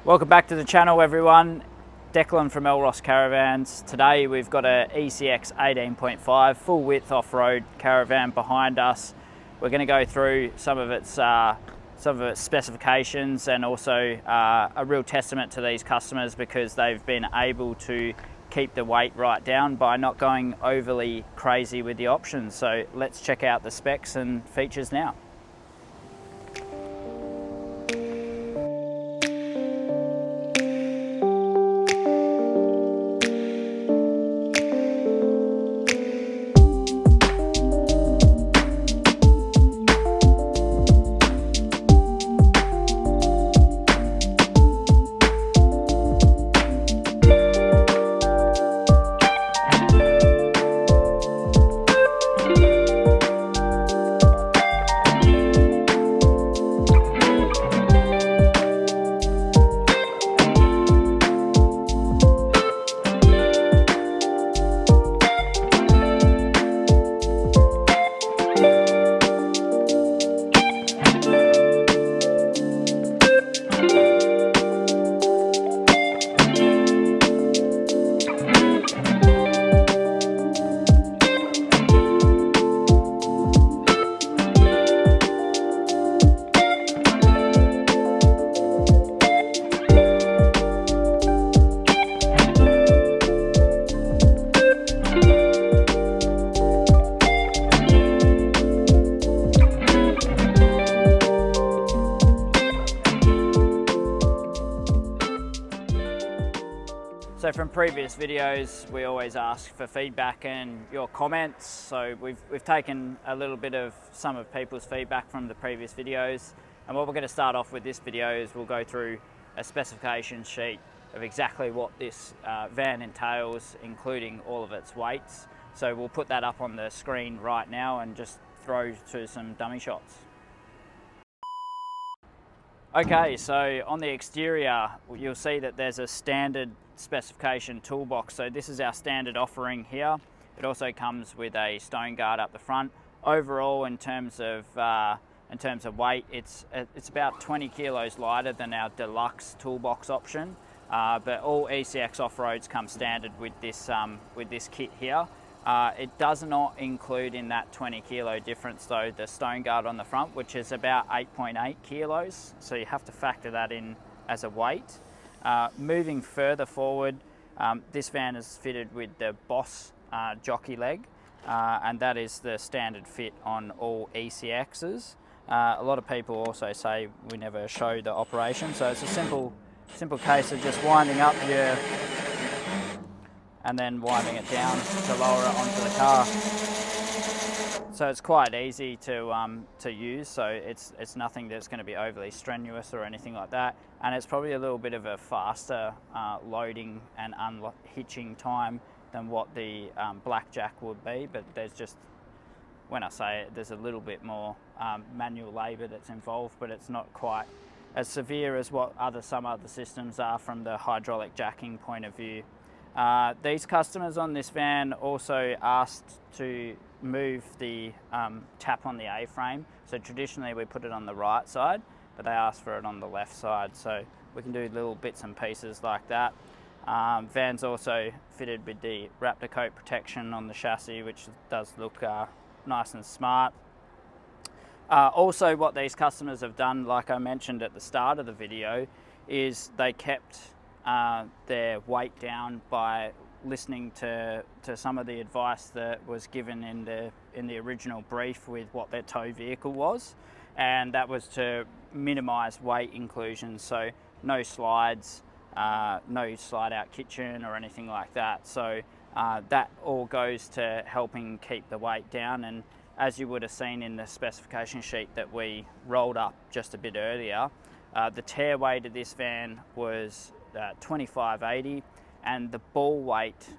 Welcome back to the channel, everyone. Declan from Elross Caravans. Today we've got a ECX18.5 full width off-road caravan behind us. We're going to go through some of its specifications and also a real testament to these customers because they've been able to keep the weight right down by not going overly crazy with the options. So let's check out the specs and features now. So from previous videos, we always ask for feedback and your comments. So we've taken a little bit of some of people's feedback from the previous videos. And what we're going to start off with this video is we'll go through a specification sheet of exactly what this van entails, including all of its weights. So we'll put that up on the screen right now and just throw to some dummy shots. Okay, so on the exterior, you'll see that there's a standard specification toolbox. So this is our standard offering here. It also comes with a stone guard up the front. Overall, in terms of weight, it's about 20 kilos lighter than our deluxe toolbox option. But all ECX off-roads come standard with this kit here. It does not include in that 20 kilo difference though the stone guard on the front, which is about 8.8 kilos. So you have to factor that in as a weight. Moving further forward, this van is fitted with the Boss jockey leg, and that is the standard fit on all ECXs. A lot of people also say we never show the operation, so it's a simple case of just winding up your and then winding it down to lower it onto the car. So it's quite easy to use, so it's nothing that's going to be overly strenuous or anything like that, and it's probably a little bit of a faster loading and unhitching time than what the Blackjack would be, but there's just, when I say it, there's a little bit more manual labour that's involved, but it's not quite as severe as what some other systems are from the hydraulic jacking point of view. These customers on this van also asked to move the tap on the A-frame. So traditionally we put it on the right side, but they asked for it on the left side. So we can do little bits and pieces like that. Van's also fitted with the Raptor coat protection on the chassis, which does look nice and smart. Also what these customers have done, like I mentioned at the start of the video, is they kept their weight down by listening to some of the advice that was given in the original brief with what their tow vehicle was, and that was to minimize weight inclusion. So no slides, no slide out kitchen or anything like that. So that all goes to helping keep the weight down. And as you would have seen in the specification sheet that we rolled up just a bit earlier, the tear weight of this van was 2580, and the ball weight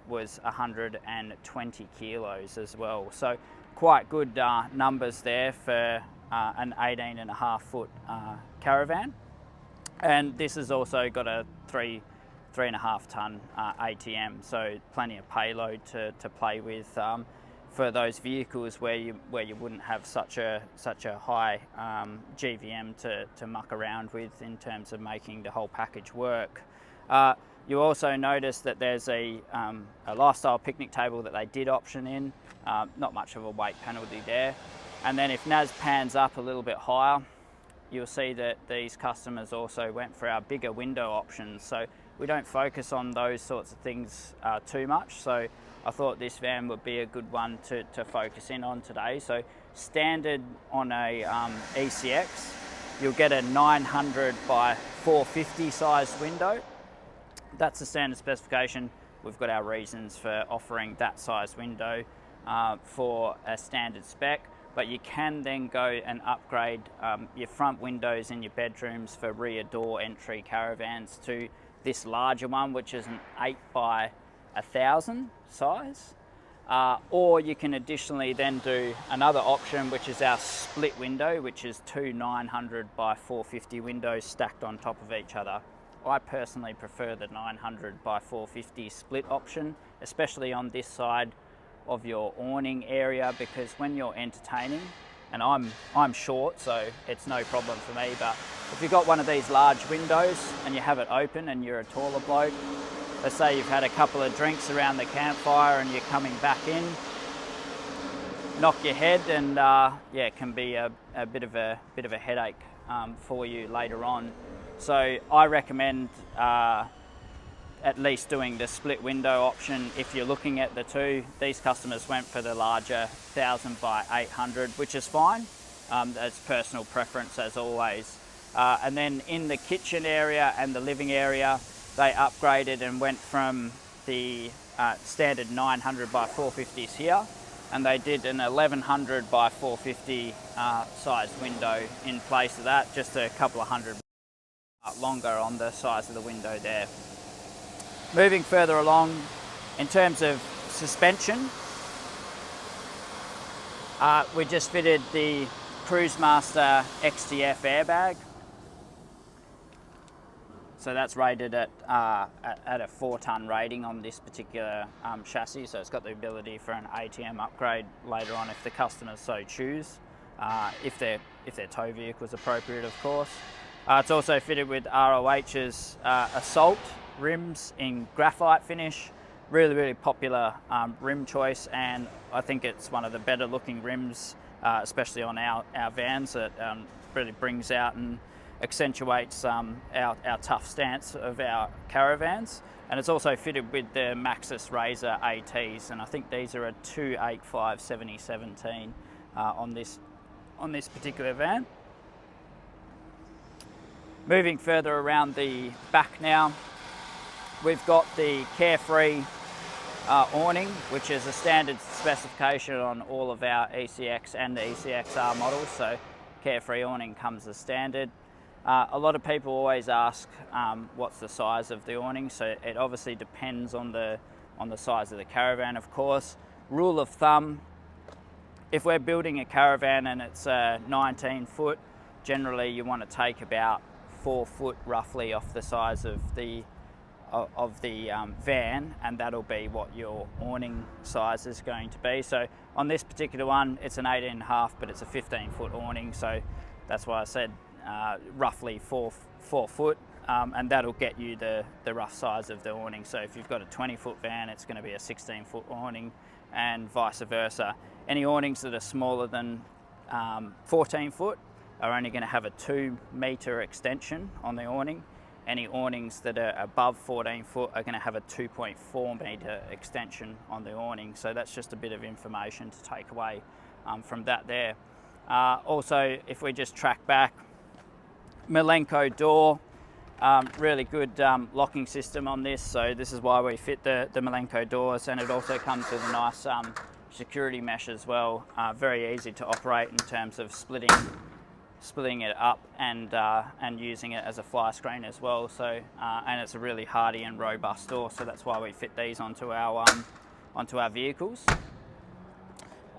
was 120 kilos as well. So quite good numbers there for an 18.5 foot caravan. And this has also got a 3.5 ton ATM, so plenty of payload to play with for those vehicles where you wouldn't have such a high GVM to muck around with in terms of making the whole package work. You also notice that there's a lifestyle picnic table that they did option in. Not much of a weight penalty there. And then if Naz pans up a little bit higher, you'll see that these customers also went for our bigger window options. So we don't focus on those sorts of things too much. So I thought this van would be a good one to focus in on today. So standard on a ECX, you'll get a 900 by 450 sized window. That's the standard specification. We've got our reasons for offering that size window for a standard spec, but you can then go and upgrade your front windows in your bedrooms for rear door entry caravans to this larger one, which is an 8 by 1000 size. Or you can additionally then do another option, which is our split window, which is two 900 by 450 windows stacked on top of each other. I personally prefer the 900 by 450 split option, especially on this side of your awning area, because when you're entertaining, and I'm short, so it's no problem for me, but if you've got one of these large windows and you have it open and you're a taller bloke, let's say you've had a couple of drinks around the campfire and you're coming back in, knock your head, and yeah, it can be a bit of a headache for you later on. So I recommend at least doing the split window option if you're looking at the two. These customers went for the larger 1000 by 800, which is fine. That's personal preference as always. And then in the kitchen area and the living area, they upgraded and went from the standard 900 by 450s here, and they did an 1100 by 450 sized window in place of that, just a couple of hundred longer on the size of the window there. Moving further along, in terms of suspension, we just fitted the Cruisemaster XTF airbag. So that's rated at a 4-ton rating on this particular chassis. So it's got the ability for an ATM upgrade later on if the customers so choose, if their tow vehicle is appropriate, of course. It's also fitted with ROH's Assault rims in graphite finish. Really popular rim choice, and I think it's one of the better looking rims, especially on our vans. That really brings out and accentuates our tough stance of our caravans. And it's also fitted with the Maxxis Razor ATs, and I think these are a 285 70/17 on this particular van. Moving further around the back now, we've got the Carefree awning, which is a standard specification on all of our ECX and the ECXR models. So Carefree awning comes as standard. A lot of people always ask what's the size of the awning. So it obviously depends on the size of the caravan, of course. Rule of thumb, if we're building a caravan and it's 19 foot, generally you want to take about 4 foot roughly off the size of the van, and that'll be what your awning size is going to be. So on this particular one, it's an 18.5, but it's a 15-foot awning, so that's why I said roughly 4 foot, and that'll get you the rough size of the awning. So if you've got a 20-foot van, it's going to be a 16-foot awning, and vice versa. Any awnings that are smaller than 14 foot are only going to have a 2-meter extension on the awning. Any awnings that are above 14 foot are going to have a 2.4 meter extension on the awning. So that's just a bit of information to take away from that there. Also, if we just track back, Malenko door, really good locking system on this. So this is why we fit the Malenko doors, and it also comes with a nice security mesh as well. Very easy to operate in terms of splitting it up and using it as a fly screen as well. So and it's a really hardy and robust door, so that's why we fit these onto our vehicles.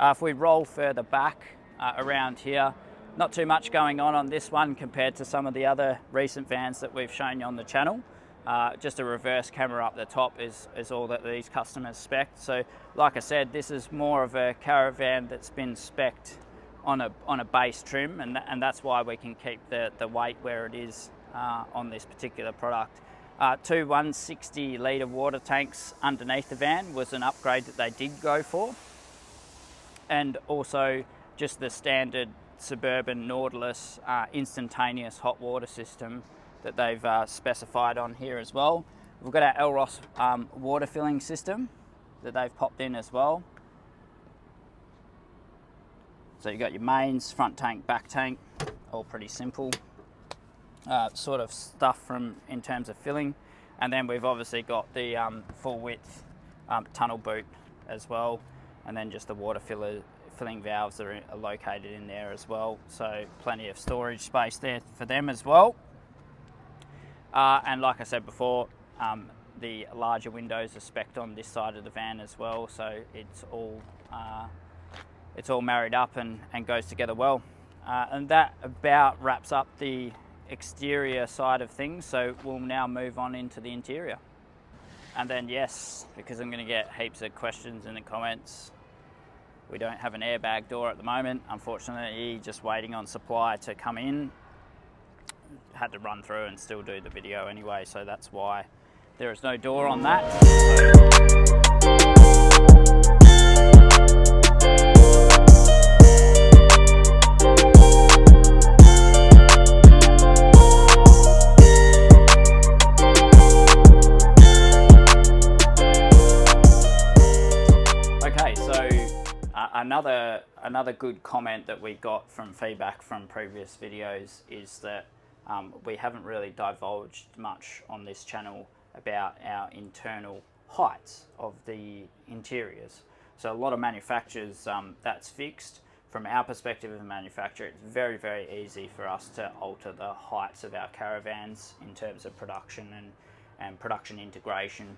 If we roll further back around here, not too much going on this one compared to some of the other recent vans that we've shown you on the channel. Just a reverse camera up the top is all that these customers spec. So like I said, this is more of a caravan that's been spec'd on a base trim, and that's why we can keep the weight where it is on this particular product. 2 160 litre water tanks underneath the van was an upgrade that they did go for, and also just the standard Suburban Nautilus instantaneous hot water system that they've specified on here as well. We've got our Elross water filling system that they've popped in as well. So you've got your mains, front tank, back tank, all pretty simple sort of stuff in terms of filling. And then we've obviously got the full width tunnel boot as well, and then just the water filling valves that are located in there as well. So plenty of storage space there for them as well. And like I said before, the larger windows are spec'd on this side of the van as well, so it's all married up and goes together well. And that about wraps up the exterior side of things, so we'll now move on into the interior. And then yes, because I'm going to get heaps of questions in the comments, we don't have an airbag door at the moment, unfortunately, just waiting on supply to come in. Had to run through and still do the video anyway, so that's why there is no door on that. Okay, so another good comment that we got from feedback from previous videos is that we haven't really divulged much on this channel about our internal heights of the interiors. So a lot of manufacturers, that's fixed. From our perspective as a manufacturer, it's very, very easy for us to alter the heights of our caravans in terms of production and production integration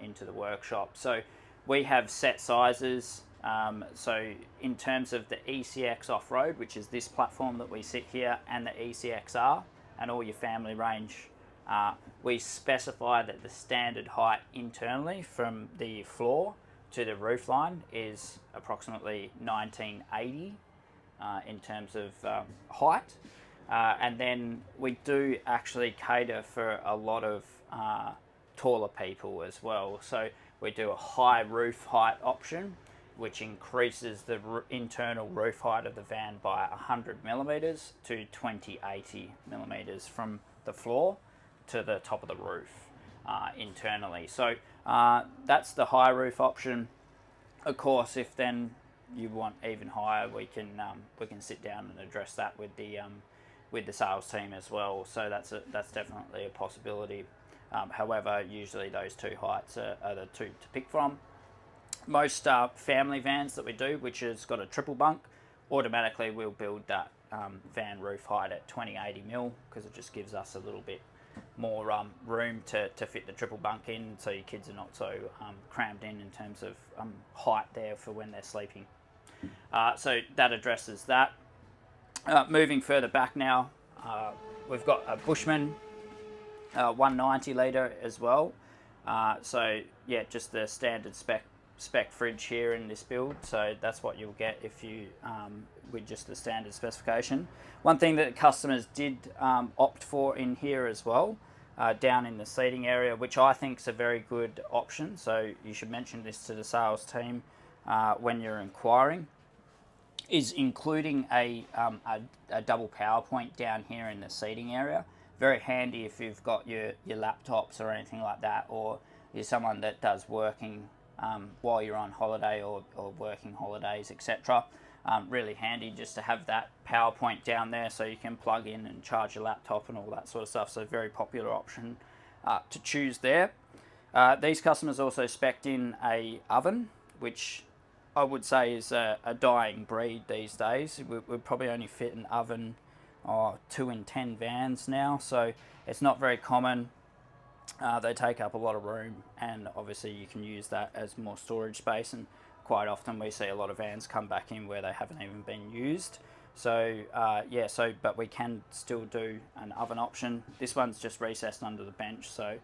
into the workshop. So we have set sizes. So in terms of the ECX off-road, which is this platform that we sit here, and the ECXR and all your family range, we specify that the standard height internally from the floor to the roof line is approximately 1980 in terms of height. And then we do actually cater for a lot of taller people as well. So we do a high roof height option, which increases the internal roof height of the van by 100 millimeters to 2080 millimeters from the floor to the top of the roof internally. So that's the high roof option. Of course, if then you want even higher, we can sit down and address that with the sales team as well. So that's definitely a possibility. However, usually those two heights are the two to pick from. Most family vans that we do, which has got a triple bunk, automatically we'll build that van roof height at 2080 mil, because it just gives us a little bit more room to fit the triple bunk in, so your kids are not so crammed in terms of height there for when they're sleeping. So that addresses that. Moving further back now, we've got a Bushman 190 litre as well. So yeah, just the standard spec fridge here in this build, so that's what you'll get if you with just the standard specification. One thing that customers did opt for in here as well, down in the seating area, which I think is a very good option, so you should mention this to the sales team when you're inquiring, is including a double power point down here in the seating area. Very handy if you've got your laptops or anything like that, or you're someone that does working while you're on holiday or working holidays, etc. Really handy just to have that power point down there, so you can plug in and charge your laptop and all that sort of stuff. So very popular option to choose there. These customers also spec'd in a oven, which I would say is a dying breed these days. We probably only fit an oven 2 in 10 vans now, so it's not very common. They take up a lot of room, and obviously you can use that as more storage space, and quite often we see a lot of vans come back in where they haven't even been used. So but we can still do an oven option. This one's just recessed under the bench, so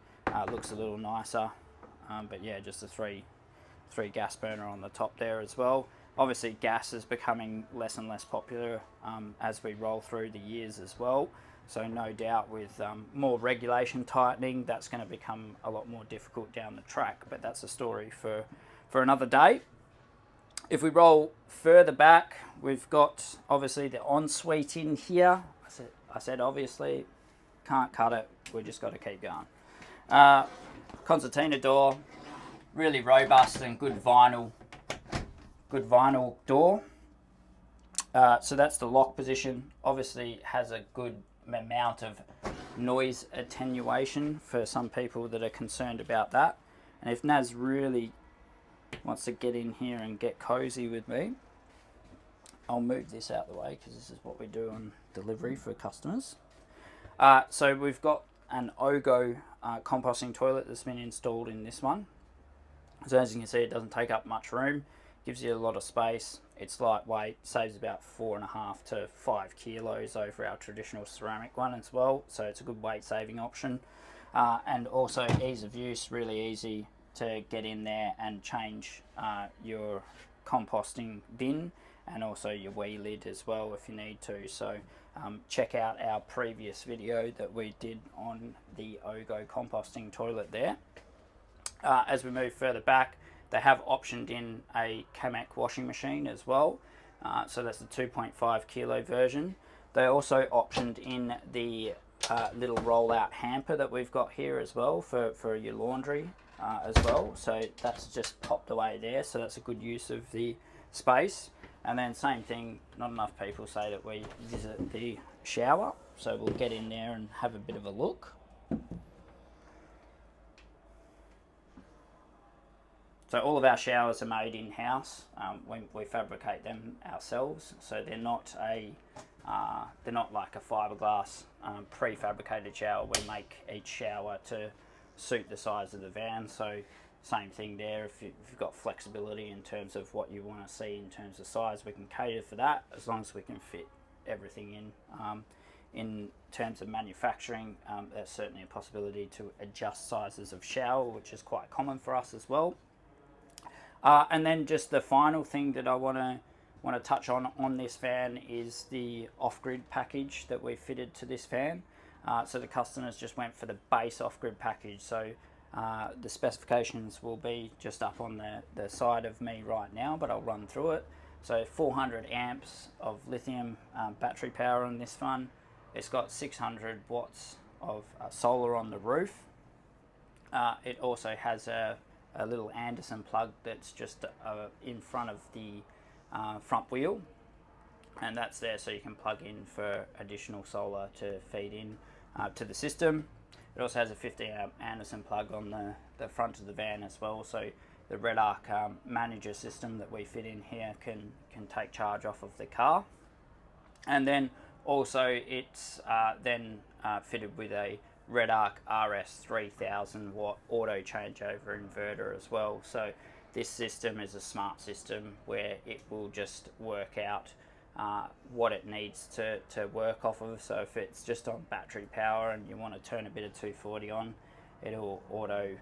looks a little nicer. But yeah, just a three gas burner on the top there as well. Obviously gas is becoming less and less popular as we roll through the years as well. So no doubt with more regulation tightening, that's going to become a lot more difficult down the track, but that's a story for another day. If we roll further back, we've got obviously the ensuite in here. I said obviously, can't cut it, we just got to keep going. Concertina door, really robust and good vinyl door. So that's the lock position. Obviously has a good amount of noise attenuation for some people that are concerned about that. And if Naz really wants to get in here and get cozy with me, I'll move this out the way because this is what we do on delivery for customers. So we've got an Ogo composting toilet that's been installed in this one. So as you can see, it doesn't take up much room, gives you a lot of space. It's lightweight, saves about 4.5 to 5 kilos over our traditional ceramic one as well. So it's a good weight saving option. And also ease of use, really easy to get in there and change your composting bin and also your wee lid as well if you need to. So check out our previous video that we did on the Ogo composting toilet there. As we move further back, they have optioned in a Kamek washing machine as well. So that's the 2.5 kilo version. They also optioned in the little rollout hamper that we've got here as well for your laundry as well. So that's just popped away there. So that's a good use of the space. And then same thing, not enough people say that we visit the shower. So we'll get in there and have a bit of a look. So all of our showers are made in-house. We fabricate them ourselves, so they're not like a fiberglass prefabricated shower. We make each shower to suit the size of the van. So same thing there. If you've got flexibility in terms of what you want to see in terms of size, we can cater for that as long as we can fit everything in. In terms of manufacturing, there's certainly a possibility to adjust sizes of shower, which is quite common for us as well. And then just the final thing that I want to touch on this van is the off-grid package that we fitted to this van. So the customers just went for the base off-grid package. So the specifications will be just up on the side of me right now, but I'll run through it. So 400 amps of lithium battery power on this one. It's got 600 watts of solar on the roof. It also has a little Anderson plug that's just in front of the front wheel, and that's there so you can plug in for additional solar to feed in to the system. It also has a 50 amp Anderson plug on the front of the van as well, so the Red Arc manager system that we fit in here can take charge off of the car. And then also it's then fitted with a Red Arc RS 3000 watt auto changeover inverter as well. So this system is a smart system where it will just work out what it needs to work off of. So if it's just on battery power and you want to turn a bit of 240 on, it'll auto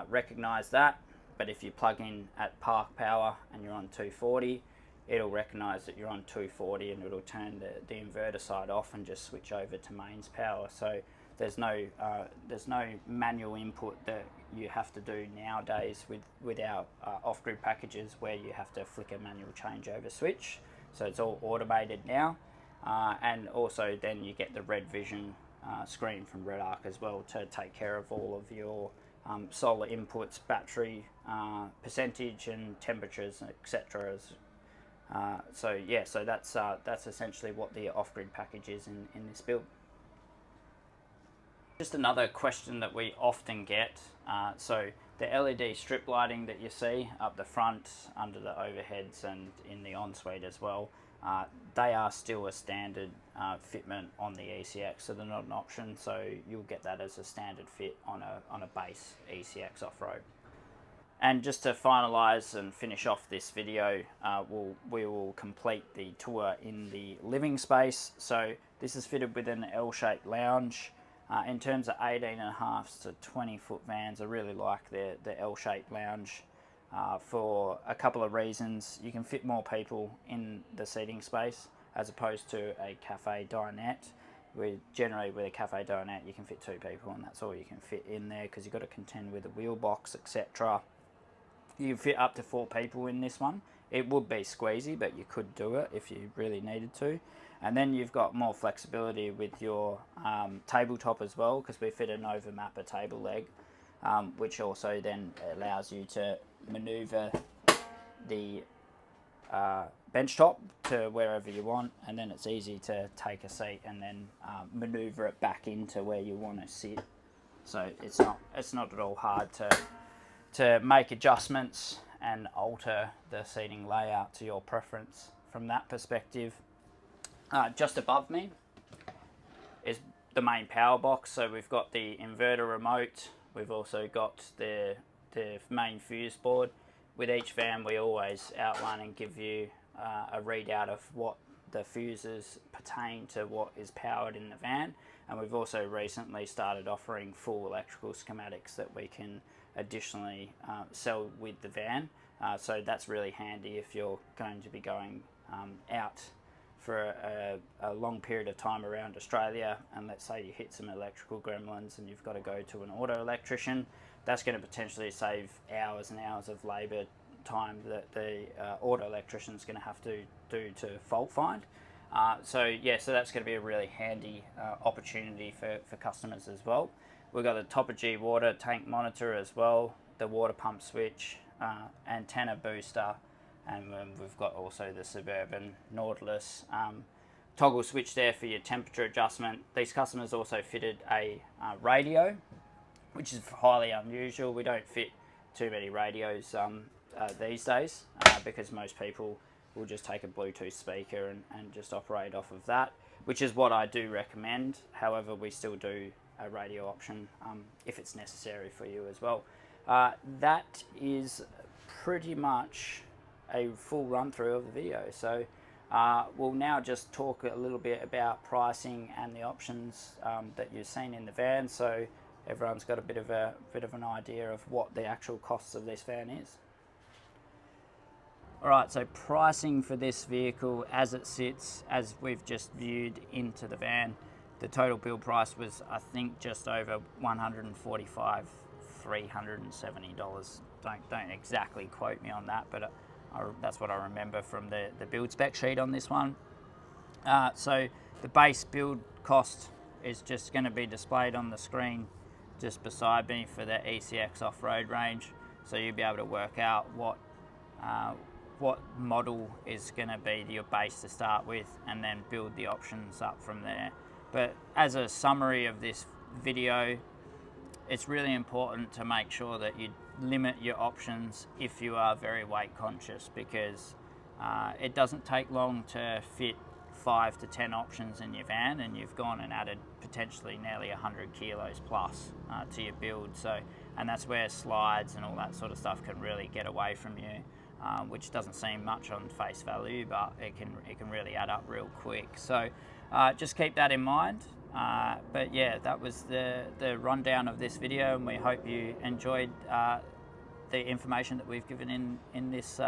recognize that. But if you plug in at park power and you're on 240, it'll recognize that you're on 240 and it'll turn the inverter side off and just switch over to mains power. So there's no manual input that you have to do nowadays with our off-grid packages where you have to flick a manual changeover switch. So it's all automated now, and also then you get the Red Vision screen from Red Arc as well to take care of all of your solar inputs, battery percentage and temperatures, etc. So yeah, so that's essentially what the off-grid package is in this build. Just another question that we often get, so the LED strip lighting that you see up the front, under the overheads and in the ensuite as well, they are still a standard fitment on the ECX, so they're not an option, so you'll get that as a standard fit on a base ECX off-road. And just to finalise and finish off this video, we will complete the tour in the living space. So this is fitted with an L-shaped lounge. In terms of 18.5s to 20-foot vans, I really like the L-shaped lounge for a couple of reasons. You can fit more people in the seating space as opposed to a cafe dinette. Generally with a cafe dinette you can fit 2 people and that's all you can fit in there, because you've got to contend with a wheel box, etc. You can fit up to 4 people in this one. It would be squeezy, but you could do it if you really needed to. And then you've got more flexibility with your tabletop as well, because we fit an over-mapper table leg, which also then allows you to maneuver the bench top to wherever you want, and then it's easy to take a seat and then maneuver it back into where you want to sit. So it's not at all hard to make adjustments and alter the seating layout to your preference from that perspective. Just above me is the main power box. So we've got the inverter remote. We've also got the main fuse board. With each van, we always outline and give you a readout of what the fuses pertain to what is powered in the van. And we've also recently started offering full electrical schematics that we can additionally sell with the van. So that's really handy if you're going to be going out for a long period of time around Australia, and let's say you hit some electrical gremlins and you've got to go to an auto electrician. That's going to potentially save hours and hours of labour time that the auto electrician is going to have to do to fault find. So that's going to be a really handy opportunity for customers as well. We've got the Top-of-G water tank monitor as well, the water pump switch, antenna booster, and we've got also the Suburban Nautilus toggle switch there for your temperature adjustment. These customers also fitted a radio, which is highly unusual. We don't fit too many radios these days because most people will just take a Bluetooth speaker and just operate off of that, which is what I do recommend. However, we still do a radio option if it's necessary for you as well. That is pretty much a full run through of the video. So we'll now just talk a little bit about pricing and the options that you've seen in the van, so everyone's got a bit of an idea of what the actual costs of this van is. Alright, so pricing for this vehicle as it sits, as we've just viewed into the van, the total build price was, I think, just over $145,370. Don't exactly quote me on that, but that's what I remember from the build spec sheet on this one. So the base build cost is just going to be displayed on the screen just beside me for the ECX off-road range, so you'll be able to work out what model is going to be your base to start with, and then build the options up from there. But as a summary of this video, it's really important to make sure that you limit your options if you are very weight conscious, because it doesn't take long to fit 5 to 10 options in your van, and you've gone and added potentially nearly 100 kilos plus to your build. So, and that's where slides and all that sort of stuff can really get away from you, which doesn't seem much on face value, but it can really add up real quick. So just keep that in mind. But yeah, that was the rundown of this video, and we hope you enjoyed the information that we've given in this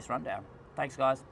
rundown. Thanks, guys.